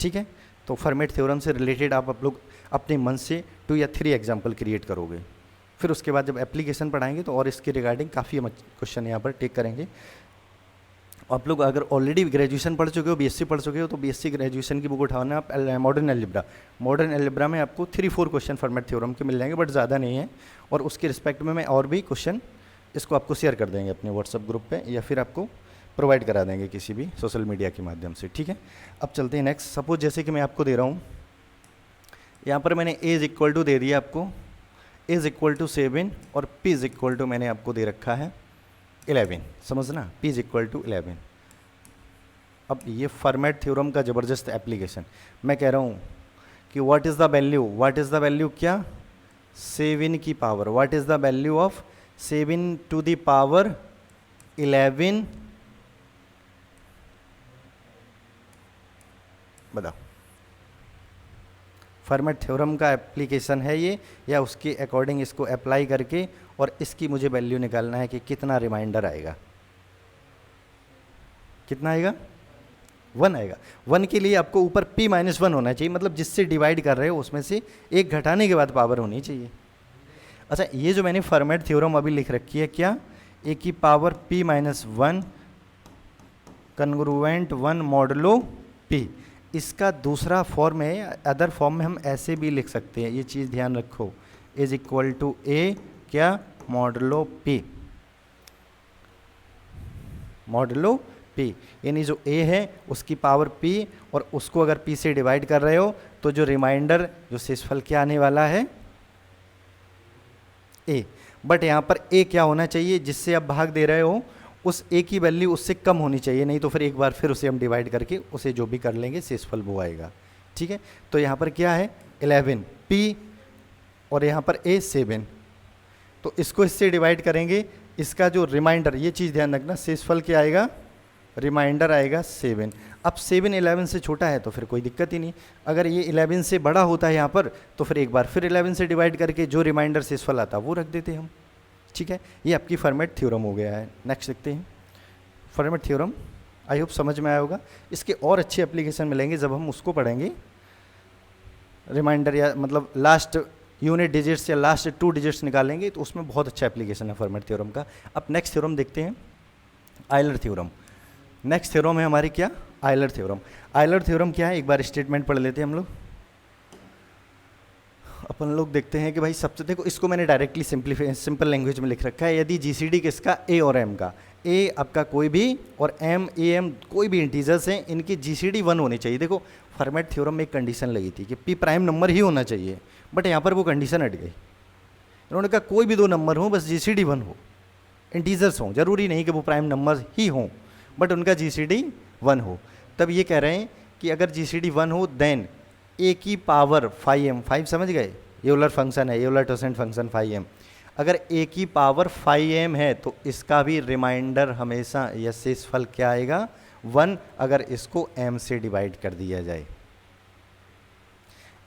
[SPEAKER 1] ठीक है। तो फर्मेट थ्योरम से रिलेटेड आप लोग अपने मन से 2 या 3 एग्जाम्पल क्रिएट करोगे, फिर उसके बाद जब एप्लीकेशन पढ़ाएंगे तो और इसके रिगार्डिंग काफ़ी हम क्वेश्चन यहाँ पर टेक करेंगे। आप लोग अगर ऑलरेडी ग्रेजुएशन पढ़ चुके हो, बीएससी पढ़ चुके हो, तो बीएससी ग्रेजुएशन की बुक उठाना आप मॉडर्न एल्जेब्रा में आपको 3-4 क्वेश्चन फॉर्मेट थ्योरम के मिल जाएंगे, बट ज़्यादा नहीं है। और उसके रिस्पेक्ट में मैं और भी क्वेश्चन इसको आपको शेयर कर देंगे अपने व्हाट्सअप ग्रुप पे, या फिर आपको प्रोवाइड करा देंगे किसी भी सोशल मीडिया के माध्यम से, ठीक है। अब चलते हैं नेक्स्ट। सपोज जैसे कि मैं आपको दे रहा हूँ, यहाँ पर मैंने ए इज इक्वल टू दे दिया आपको, ए इज इक्वल टू 7 और पी इज इक्वल टू मैंने आपको दे रखा है 11, समझना, p इज इक्वल टू 11। अब ये फॉर्मेट थ्योरम का ज़बरदस्त एप्लीकेशन, मैं कह रहा हूँ कि व्हाट इज़ द वैल्यू क्या, 7 की power, what is the value of 7 to the power 11, बताओ। फॉर्मेट थ्योरम का एप्लीकेशन है ये, या उसके अकॉर्डिंग इसको अप्लाई करके और इसकी मुझे वैल्यू निकालना है कि कितना रिमाइंडर आएगा, कितना आएगा, 1 आएगा। 1 के लिए आपको ऊपर p-1 होना चाहिए, मतलब जिससे डिवाइड कर रहे हो उसमें से 1 घटाने के बाद पावर होनी चाहिए। अच्छा, ये जो मैंने फॉर्मेट थ्योरम अभी लिख रखी है क्या, a की power p-1 congruent 1 modulo p, इसका दूसरा फॉर्म है, अदर फॉर्म में हम ऐसे भी लिख सकते हैं, ये चीज़ ध्यान रखो, इज इक्वल टू a क्या, मॉडुलो पी, मॉडुलो पी, यानी जो ए है उसकी पावर पी और उसको अगर पी से डिवाइड कर रहे हो तो जो रिमाइंडर जो शेषफल क्या आने वाला है, ए। बट यहाँ पर ए क्या होना चाहिए, जिससे आप भाग दे रहे हो उस ए की वैल्यू उससे कम होनी चाहिए, नहीं तो फिर एक बार फिर उसे हम डिवाइड करके उसे जो भी कर लेंगे शेषफल वो आएगा। ठीक है, तो यहाँ पर क्या है 11 पी और यहाँ पर ए 7, तो इसको इससे डिवाइड करेंगे, इसका जो रिमाइंडर, ये चीज़ ध्यान रखना, शेषफल क्या आएगा, रिमाइंडर आएगा 7। अब 7 11 से छोटा है तो फिर कोई दिक्कत ही नहीं, अगर ये 11 से बड़ा होता है यहाँ पर तो फिर एक बार फिर 11 से डिवाइड करके जो रिमाइंडर शेषफल आता वो रख देते हम। ठीक है, ये आपकी फर्मेट थ्योरम हो गया है। नेक्स्ट देखते हैं फर्मेट थ्योरम, आई होप समझ में आया होगा। इसके और अच्छे एप्लीकेशन मिलेंगे जब हम उसको पढ़ेंगे, रिमाइंडर या मतलब लास्ट यूनिट डिजिट्स या लास्ट 2 डिजिट्स निकालेंगे तो उसमें बहुत अच्छा एप्लीकेशन है फर्मेट थ्योरम का। अब नेक्स्ट थ्योरम देखते हैं, आयलर थ्योरम। नेक्स्ट थ्योरम है हमारी क्या, आयलर थ्योरम। आयलर थ्योरम क्या है, एक बार स्टेटमेंट पढ़ लेते हैं हम लोग। अपन लोग देखते हैं कि भाई सबसे, देखो इसको मैंने डायरेक्टली सिंपल लैंग्वेज में लिख रखा है, यदि जीसीडी किसका, ए और एम का, ए आपका कोई भी और एम ए एम कोई भी इंटीजर्स हैं, इनकी जीसीडी 1 होनी चाहिए। देखो फर्मेट थ्योरम में एक कंडीशन लगी थी कि पी प्राइम नंबर ही होना चाहिए, बट यहाँ पर वो कंडीशन हट गई। इन्होंने कहा कोई भी 2 नंबर हो, बस जीसीडी 1 हो, इंटीजर्स हों, जरूरी नहीं कि वो प्राइम नंबर ही हों, बट उनका जीसीडी 1 हो। तब ये कह रहे हैं कि अगर जीसीडी 1 हो देन ए की पावर 5m, 5 समझ गए, यूलर फंक्शन है, यूलर टोसेंट फंक्शन 5m, अगर ए की पावर 5m है तो इसका भी रिमाइंडर हमेशा या शेषफल क्या आएगा, 1, अगर इसको m से डिवाइड कर दिया जाए,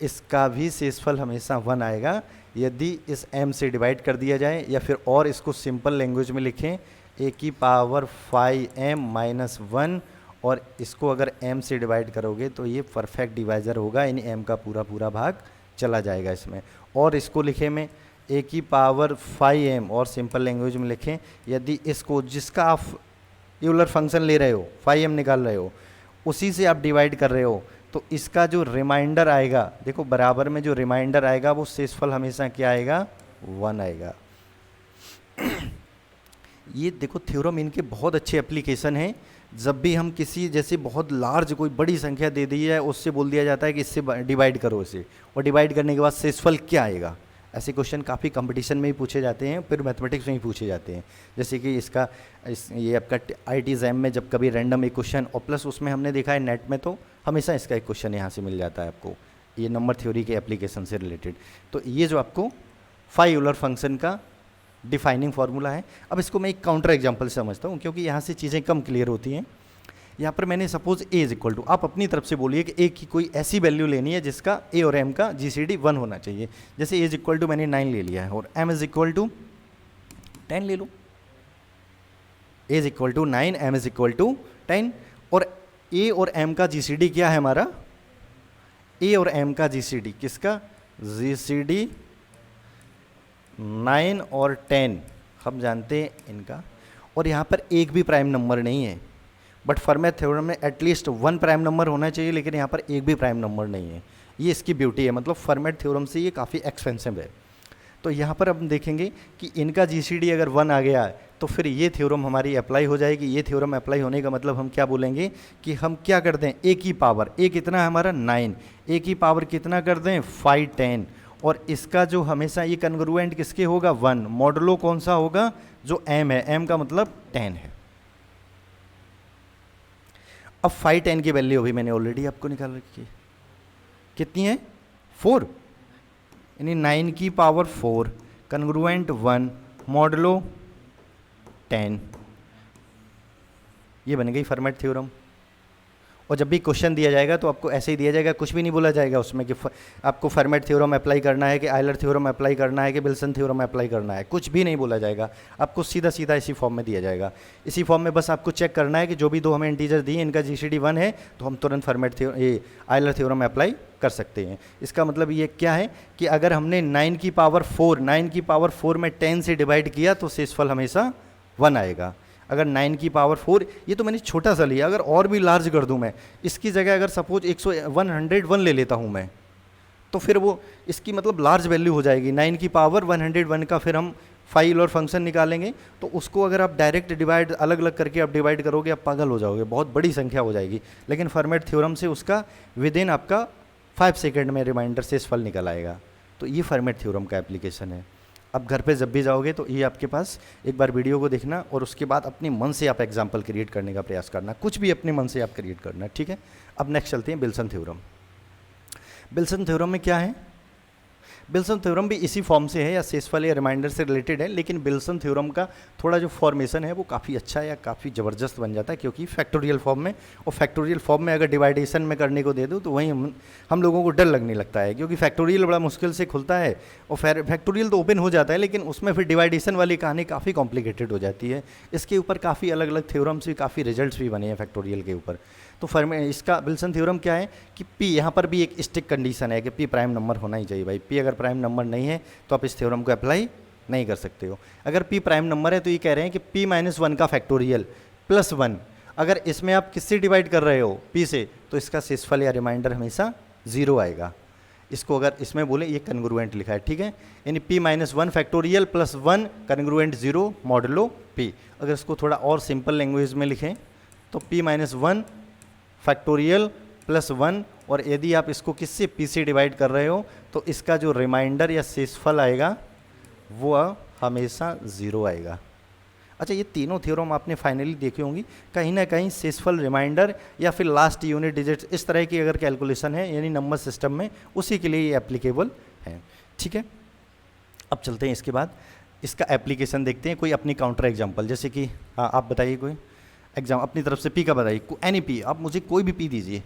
[SPEAKER 1] इसका भी शेषफल हमेशा 1 आएगा यदि इस m से डिवाइड कर दिया जाए, या फिर और इसको सिंपल लैंग्वेज में लिखें, ए की पावर 5m माइनस 1 और इसको अगर m से डिवाइड करोगे तो ये परफेक्ट डिवाइज़र होगा, यानी m का पूरा पूरा भाग चला जाएगा इसमें। और इसको लिखे में a की पावर 5m और सिंपल लैंग्वेज में लिखें, यदि इसको जिसका आप यूलर फंक्शन ले रहे हो 5m निकाल रहे हो उसी से आप डिवाइड कर रहे हो, तो इसका जो रिमाइंडर आएगा, देखो बराबर में जो रिमाइंडर आएगा वो शेषफल हमेशा क्या आएगा, 1 आएगा। ये देखो थ्योरम इनके बहुत अच्छे एप्लीकेशन हैं। जब भी हम किसी जैसे बहुत लार्ज कोई बड़ी संख्या दे दी है, उससे बोल दिया जाता है कि इससे डिवाइड करो इसे, और डिवाइड करने के बाद शेषफल क्या आएगा, ऐसे क्वेश्चन काफ़ी कंपटीशन में ही पूछे जाते हैं, फिर मैथमेटिक्स में ही पूछे जाते हैं। जैसे कि ये आपका IIT एग्जाम में जब कभी रैंडम एक क्वेश्चन, और प्लस उसमें हमने देखा है नेट में तो हमेशा इसका एक क्वेश्चन यहाँ से मिल जाता है आपको, ये नंबर थ्योरी के एप्लीकेशन से रिलेटेड। तो ये जो आपको 5 यूलर फंक्शन का डिफाइनिंग फार्मूला है। अब इसको मैं एक काउंटर एग्जांपल से समझता हूँ क्योंकि यहाँ से चीज़ें कम क्लियर होती हैं। यहाँ पर मैंने suppose a is equal to, आप अपनी तरफ से बोलिए कि ए की कोई ऐसी वैल्यू लेनी है जिसका ए और एम का जीसीडी 1 होना चाहिए। जैसे ए इज इक्वल टू मैंने 9 ले लिया है और एम इज इक्वल टू 10 ले लो, A is equal to 9, M is equal to 10, और ए और एम का जीसीडी क्या है हमारा, ए और एम का जीसीडी किसका, जीसीडी 9 और 10 हम जानते हैं इनका, और यहाँ पर एक भी प्राइम नंबर नहीं है, बट फर्मेट थ्योरम में एटलीस्ट 1 प्राइम नंबर होना चाहिए, लेकिन यहाँ पर एक भी प्राइम नंबर नहीं है। ये इसकी ब्यूटी है, मतलब फर्मेट थ्योरम से ये काफ़ी एक्सपेंसिव है। तो यहाँ पर हम देखेंगे कि इनका जीसीडी अगर 1 आ गया है तो फिर ये थ्योरम हमारी अप्लाई हो जाएगी। ये थ्योरम अप्लाई होने का मतलब हम क्या बोलेंगे कि हम क्या कर दें, ए की पावर, ए कितना है हमारा 9, ए की पावर कितना कर दें 5 10, और इसका जो हमेशा ये कन्ग्रुएंट किसके होगा 1, मॉडुलो कौन सा होगा, जो m है, m का मतलब 10 है। अब 5 10 की वैल्यू अभी मैंने ऑलरेडी आपको निकाल रखी है, कितनी है 4, यानी 9 की पावर 4 कन्ग्रुएंट 1 मॉडुलो 10, ये बन गई फर्मेट थ्योरम। और जब भी क्वेश्चन दिया जाएगा तो आपको ऐसे ही दिया जाएगा, कुछ भी नहीं बोला जाएगा उसमें कि आपको फर्मेट थ्योरम अप्लाई करना है कि आयलर थ्योरम अप्लाई करना है कि विल्सन थ्योरम अप्लाई करना है, कुछ भी नहीं बोला जाएगा, आपको सीधा सीधा इसी फॉर्म में दिया जाएगा। इसी फॉर्म में बस आपको चेक करना है कि जो भी 2 हमें इंटीजर दिए इनका जीसीडी 1 है तो हम तुरंत फर्मेट ये आयलर थ्योरम अप्लाई कर सकते हैं। इसका मतलब ये क्या है कि अगर हमने 9 की पावर 4 में 10 से डिवाइड किया तो शेषफल हमेशा 1 आएगा। अगर 9 की पावर 4, ये तो मैंने छोटा सा लिया, अगर और भी लार्ज कर दूं मैं, इसकी जगह अगर सपोज 101 ले लेता हूं मैं, तो फिर वो इसकी मतलब लार्ज वैल्यू हो जाएगी। 9 की पावर 101 का फिर हम फाइल और फंक्शन निकालेंगे तो उसको अगर आप डायरेक्ट डिवाइड अलग अलग करके आप डिवाइड करोगे आप पागल हो जाओगे, बहुत बड़ी संख्या हो जाएगी। लेकिन फॉर्मेट थ्योरम से उसका विद इन आपका 5 सेकेंड में रिमाइंडर शेषफल निकल आएगा। तो ये फॉर्मेट थ्योरम का एप्लीकेशन है। अब घर पे जब भी जाओगे तो ये आपके पास एक बार वीडियो को देखना और उसके बाद अपने मन से आप एग्जाम्पल क्रिएट करने का प्रयास करना, कुछ भी अपने मन से आप क्रिएट करना, ठीक है। अब नेक्स्ट चलते हैं विल्सन थ्योरम। विल्सन थ्योरम में क्या है? विल्सन थ्योरम भी इसी फॉर्म से है या शेषफल या रिमाइंडर से रिलेटेड है, लेकिन विल्सन थ्योरम का थोड़ा जो फॉर्मेशन है वो काफ़ी अच्छा या काफ़ी ज़बरदस्त बन जाता है, क्योंकि फैक्टोरियल फॉर्म में, और फैक्टोरियल फॉर्म में अगर डिवाइडेशन में करने को दे दूँ तो वहीं हम लोगों को डर लगने लगता है, क्योंकि फैक्टोरियल बड़ा मुश्किल से खुलता है और फैक्टोरियल तो ओपन हो जाता है, लेकिन उसमें फिर डिवाइडेशन वाली कहानी काफ़ी कॉम्प्लिकेटेड हो जाती है। इसके ऊपर काफ़ी अलग अलग थ्योरम्स भी, काफ़ी रिजल्ट्स भी बने हैं फैक्टोरियल के ऊपर। तो इसका विल्सन थ्योरम क्या है कि P यहाँ पर भी एक स्टिक कंडीशन है कि P प्राइम नंबर होना ही चाहिए भाई। P अगर प्राइम नंबर नहीं है तो आप इस थ्योरम को अप्लाई नहीं कर सकते हो। अगर P प्राइम नंबर है तो ये कह रहे हैं कि P-1 का फैक्टोरियल प्लस 1, अगर इसमें आप किससे डिवाइड कर रहे हो P से, तो इसका शेषफल या रिमाइंडर हमेशा 0 आएगा। इसको अगर इसमें बोले ये कन्ग्रुएंट लिखा है, ठीक है, यानी P-1 factorial plus 1 congruent 0 modulo P। अगर इसको थोड़ा और सिंपल लैंग्वेज में लिखें तो P-1 फैक्टोरियल प्लस 1, और यदि आप इसको किससे P से डिवाइड कर रहे हो तो इसका जो रिमाइंडर या शेषफल आएगा वो हमेशा 0 आएगा। अच्छा, ये तीनों थ्योरम आपने फाइनली देखे होंगी, कहीं ना कहीं शेषफल, रिमाइंडर या फिर लास्ट यूनिट डिजिट, इस तरह की अगर कैलकुलेशन है यानी नंबर सिस्टम में, उसी के लिए ये एप्लीकेबल है, ठीक है। अब चलते हैं इसके बाद इसका एप्लीकेशन देखते हैं, कोई अपनी काउंटर एग्जाम्पल, जैसे कि हाँ आप बताइए कोई एग्जाम अपनी तरफ से P का बताइए, एनी P, आप मुझे कोई भी P दीजिए,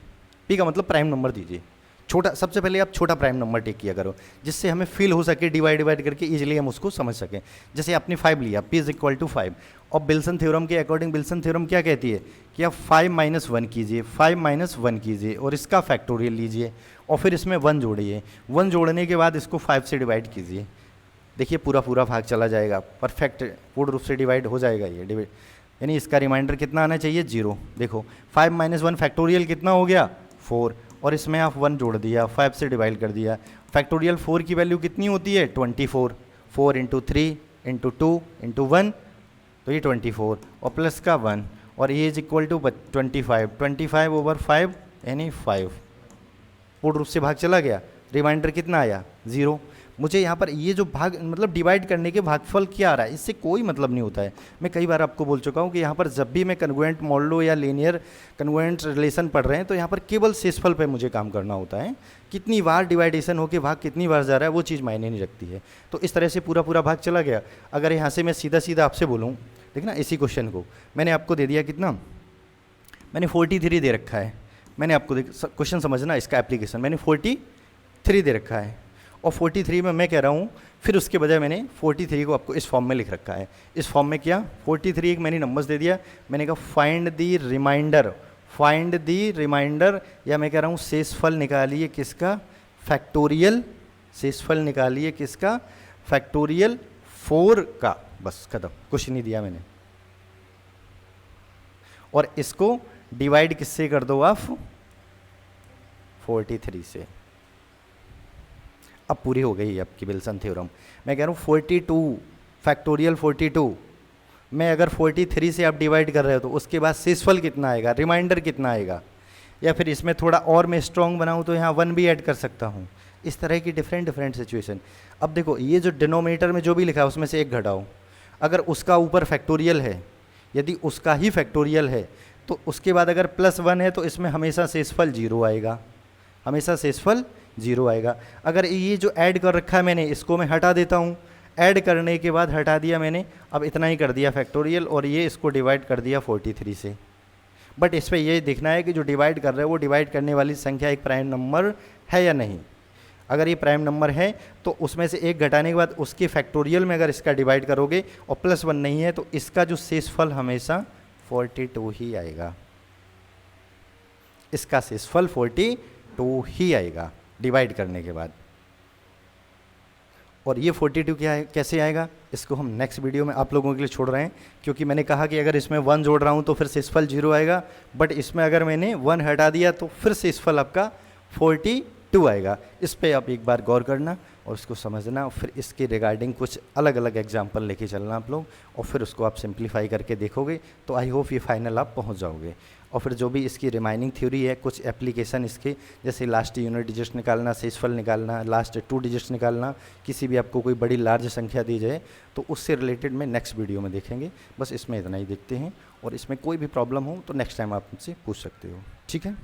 [SPEAKER 1] P का मतलब प्राइम नंबर दीजिए, छोटा, सबसे पहले आप छोटा प्राइम नंबर टेक किया करो जिससे हमें फील हो सके, डिवाइड करके इजीली हम उसको समझ सकें। जैसे आपने 5 लिया, P = 5, और विल्सन थ्योरम के अकॉर्डिंग विल्सन थ्योरम क्या कहती है कि आप 5-1 कीजिए, 5-1 कीजिए और इसका फैक्टोरियल लीजिए और फिर इसमें 1 जोड़िए, 1 जोड़ने के बाद इसको 5 से डिवाइड कीजिए, देखिए पूरा भाग चला जाएगा, परफेक्ट पूर्ण रूप से डिवाइड हो जाएगा ये डिवाइड, यानी इसका रिमाइंडर कितना आना चाहिए 0। देखो 5-1 फैक्टोरियल कितना हो गया 4, और इसमें आप 1 जोड़ दिया, 5 से डिवाइड कर दिया, फैक्टोरियल 4 की वैल्यू कितनी होती है 24, 4 × 3 × 2 × 1, तो ये 24 और प्लस का 1, और ये इज इक्वल टू 25/5 यानी 5, पूर्ण रूप से भाग चला गया, रिमाइंडर कितना आया 0। मुझे यहाँ पर ये जो भाग मतलब डिवाइड करने के भागफल क्या आ रहा है इससे कोई मतलब नहीं होता है। मैं कई बार आपको बोल चुका हूँ कि यहाँ पर जब भी मैं कन्ग्रुएंट मॉडुलो या लीनियर कन्ग्रुएंट रिलेशन पढ़ रहे हैं तो यहाँ पर केवल शेषफल पे मुझे काम करना होता है, कितनी बार डिवाइडेशन होकर भाग कितनी बार जा रहा है वो चीज़ मायने नहीं रखती है। तो इस तरह से पूरा भाग चला गया। अगर यहाँ से मैं सीधा आपसे बोलूँ, देखना इसी क्वेश्चन को मैंने आपको दे दिया कितना, मैंने 43 दे रखा है, मैंने आपको क्वेश्चन समझना इसका एप्लीकेशन, मैंने 43 दे रखा है और 43 में मैं कह रहा हूँ, फिर उसके बजाय मैंने 43 को आपको इस फॉर्म में लिख रखा है। इस फॉर्म में क्या 43 एक मैंने नंबर्स दे दिया, मैंने कहा फाइंड दी रिमाइंडर, या मैं कह रहा हूँ शेषफल निकालिए किसका फैक्टोरियल, शेषफल निकालिए किसका फैक्टोरियल 4 का, बस खत्म, कुछ नहीं दिया मैंने। और इसको डिवाइड किससे कर दो आप 43 से। अब पूरी हो गई आपकी विल्सन थ्योरम। मैं कह रहा हूँ 42 फैक्टोरियल 42 में अगर 43 से आप डिवाइड कर रहे हो तो उसके बाद शेषफल कितना आएगा, रिमाइंडर कितना आएगा, या फिर इसमें थोड़ा और मैं स्ट्रॉन्ग बनाऊँ तो यहाँ 1 भी ऐड कर सकता हूँ। इस तरह की डिफरेंट सिचुएशन। अब देखो ये जो डिनोमिनेटर में जो भी लिखा है उसमें से एक घटाओ, अगर उसका ऊपर फैक्टोरियल है, यदि उसका ही फैक्टोरियल है तो उसके बाद अगर +1 है तो इसमें हमेशा शेषफल 0 आएगा, हमेशा शेषफल 0 आएगा। अगर ये जो ऐड कर रखा है मैंने इसको मैं हटा देता हूँ, ऐड करने के बाद हटा दिया मैंने, अब इतना ही कर दिया फैक्टोरियल और ये इसको डिवाइड कर दिया 43 से। बट इस पर ये देखना है कि जो डिवाइड कर रहे हैं वो डिवाइड करने वाली संख्या एक प्राइम नंबर है या नहीं। अगर ये प्राइम नंबर है तो उसमें से एक घटाने के बाद उसके फैक्टोरियल में अगर इसका डिवाइड करोगे और +1 नहीं है तो इसका जो शेषफल हमेशा 42 ही आएगा, इसका शेषफल 42 ही आएगा डिवाइड करने के बाद। और ये 42 क्या है, कैसे आएगा, इसको हम नेक्स्ट वीडियो में आप लोगों के लिए छोड़ रहे हैं, क्योंकि मैंने कहा कि अगर इसमें 1 जोड़ रहा हूँ तो फिर शेषफल 0 आएगा, बट इसमें अगर मैंने 1 हटा दिया तो फिर शेषफल आपका 42 आएगा। इस पे आप एक बार गौर करना, और उसको समझना, और फिर इसके रिगार्डिंग कुछ अलग अलग एग्जाम्पल लेके चलना आप लोग, और फिर उसको आप सिंप्लीफाई करके देखोगे तो आई होप ये फाइनल आप पहुंच जाओगे। और फिर जो भी इसकी रिमाइनिंग थ्योरी है, कुछ एप्लीकेशन इसके, जैसे लास्ट यूनिट डिजिट्स निकालना, शेषफल निकालना, लास्ट 2 डिजिट्स निकालना, किसी भी आपको कोई बड़ी लार्ज संख्या दी जाए तो उससे रिलेटेड में नेक्स्ट वीडियो में देखेंगे। बस इसमें इतना ही देखते हैं, और इसमें कोई भी प्रॉब्लम हो तो नेक्स्ट टाइम आप मुझसे पूछ सकते हो, ठीक है।